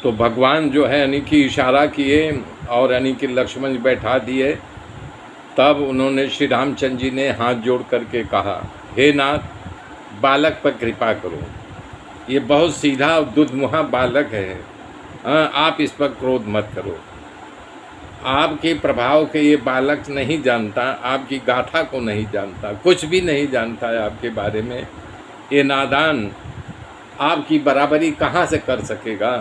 तो भगवान जो है यानी कि इशारा किए और यानी कि लक्ष्मण जी बैठा दिए। तब उन्होंने श्री रामचंद्र जी ने हाथ जोड़ करके कहा, हे नाथ, बालक पर कृपा करो, ये बहुत सीधा और दुधमुहा बालक है, आप इस पर क्रोध मत करो। आपके प्रभाव के ये बालक नहीं जानता, आपकी गाथा को नहीं जानता, कुछ भी नहीं जानता है आपके बारे में। ये नादान आपकी बराबरी कहाँ से कर सकेगा।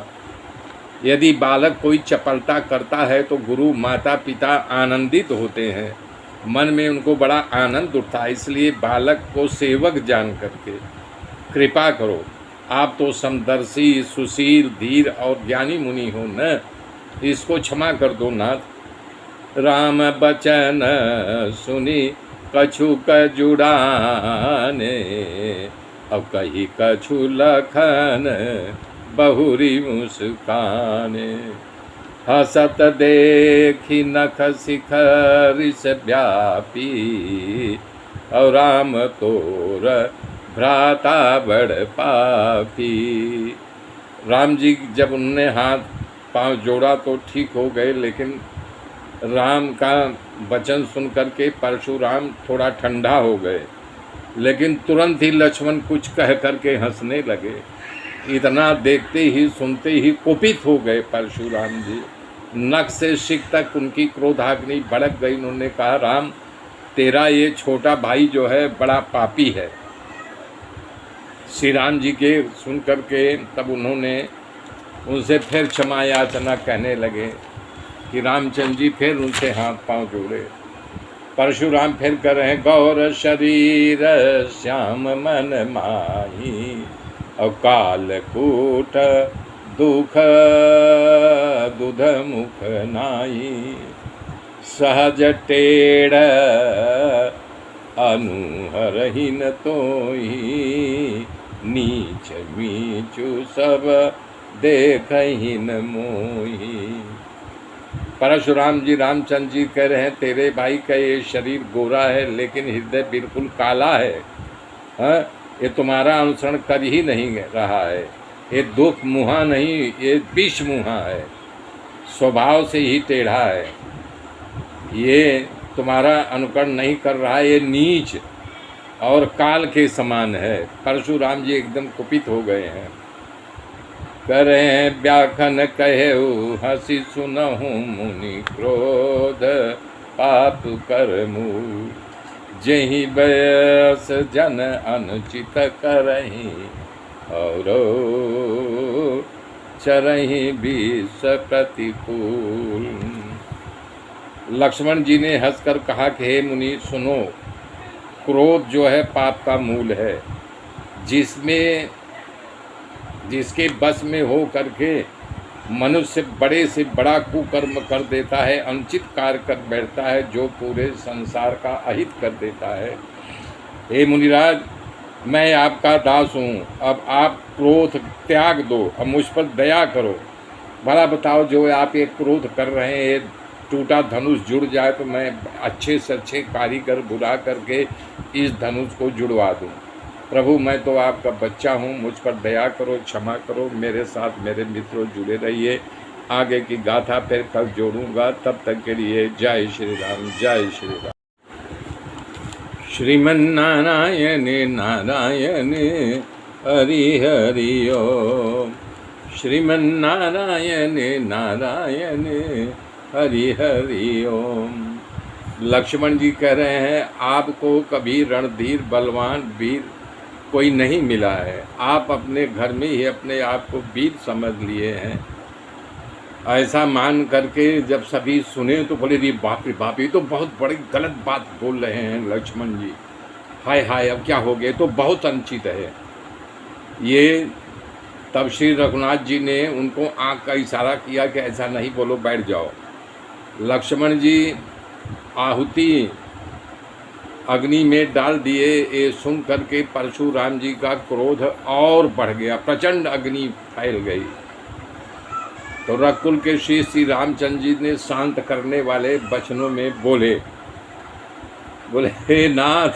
यदि बालक कोई चपलता करता है तो गुरु माता पिता आनंदित होते हैं, मन में उनको बड़ा आनंद उठता है। इसलिए बालक को सेवक जान करके कृपा करो। आप तो समदर्शी, सुशील, धीर और ज्ञानी मुनि हो न, इसको क्षमा कर दो नाथ। राम बचन सुनी कछुक जुड़ाने, अब कही कछु लखन बहुरी मुस्काने। हसत देखी नख शिखर से व्यापी, और राम तोर भ्राता बड़ पापी। राम जी जब उन्होंने हाथ पांव जोड़ा तो ठीक हो गए, लेकिन राम का वचन सुन करके परशुराम थोड़ा ठंडा हो गए, लेकिन तुरंत ही लक्ष्मण कुछ कह करके हंसने लगे। इतना देखते ही सुनते ही कुपित हो गए परशुराम जी। नख से शिख तक उनकी क्रोधाग्नि भड़क गई। उन्होंने कहा, राम, तेरा ये छोटा भाई जो है बड़ा पापी है। श्री राम जी के सुन करके तब उन्होंने उनसे फिर क्षमा याचना कहने लगे कि रामचंद्र जी फिर उनसे हाथ पांव जोड़े। परशुराम फिर कर रहे हैं, गौर शरीर श्याम मन माही, और कालकूट दुख दुध मुख नाई। सहज टेढ़ अनुहरहीन तोही, नीच मीचु सब देखहीन मोही। परशुराम जी रामचंद्र जी कह रहे हैं, तेरे भाई का ये शरीर गोरा है लेकिन हृदय बिल्कुल काला है। ये तुम्हारा अनुसरण कर ही नहीं रहा है। ये दुख मुहा नहीं, ये विष मुहा है, स्वभाव से ही टेढ़ा है। ये तुम्हारा अनुकरण नहीं कर रहा है, ये नीच और काल के समान है। परशुराम जी एकदम कुपित हो गए हैं। कह रहे हैं, व्याखन कहेऊ हंसी सुनहु मुनि क्रोध, पाप कर्मू जही बयस जन अनुचित करही, और चरही विष प्रतिकूल। लक्ष्मण जी ने हंसकर कहा कि हे मुनि सुनो, क्रोध जो है पाप का मूल है, जिसके बस में हो करके मनुष्य बड़े से बड़ा कुकर्म कर देता है, अनुचित कार्य कर बैठता है, जो पूरे संसार का अहित कर देता है। हे मुनिराज, मैं आपका दास हूँ, अब आप क्रोध त्याग दो, अब मुझ पर दया करो। भला बताओ, जो आप ये क्रोध कर रहे हैं, टूटा धनुष जुड़ जाए तो मैं अच्छे से अच्छे कारीगर बुला करके इस धनुष को जुड़वा दूँ। प्रभु, मैं तो आपका बच्चा हूँ, मुझ पर दया करो, क्षमा करो, मेरे साथ मेरे मित्रों जुड़े रहिए। आगे की गाथा फिर कल जोड़ूंगा, तब तक के लिए जय श्री राम, जय श्री राम। श्रीमन्नारायण नारायण हरि हरि ओम। श्रीमन्नारायण नारायण हरि हरि ओम। लक्ष्मण जी कह रहे हैं, आपको कभी रणधीर बलवान वीर कोई नहीं मिला है, आप अपने घर में ही अपने आप को वीर समझ लिए हैं। ऐसा मान करके जब सभी सुने तो बोले, रे बाप रे बाप, ये तो बहुत बड़ी गलत बात बोल रहे हैं लक्ष्मण जी, हाय हाय अब क्या हो गए, तो बहुत अनुचित है ये। तब श्री रघुनाथ जी ने उनको आँख का इशारा किया कि ऐसा नहीं बोलो, बैठ जाओ। लक्ष्मण जी आहुति अग्नि में डाल दिए। ये सुन करके परशुराम जी का क्रोध और बढ़ गया, प्रचंड अग्नि फैल गई। तो रघुकुल के श्री रामचंद्र जी ने शांत करने वाले वचनों में बोले, हे नाथ,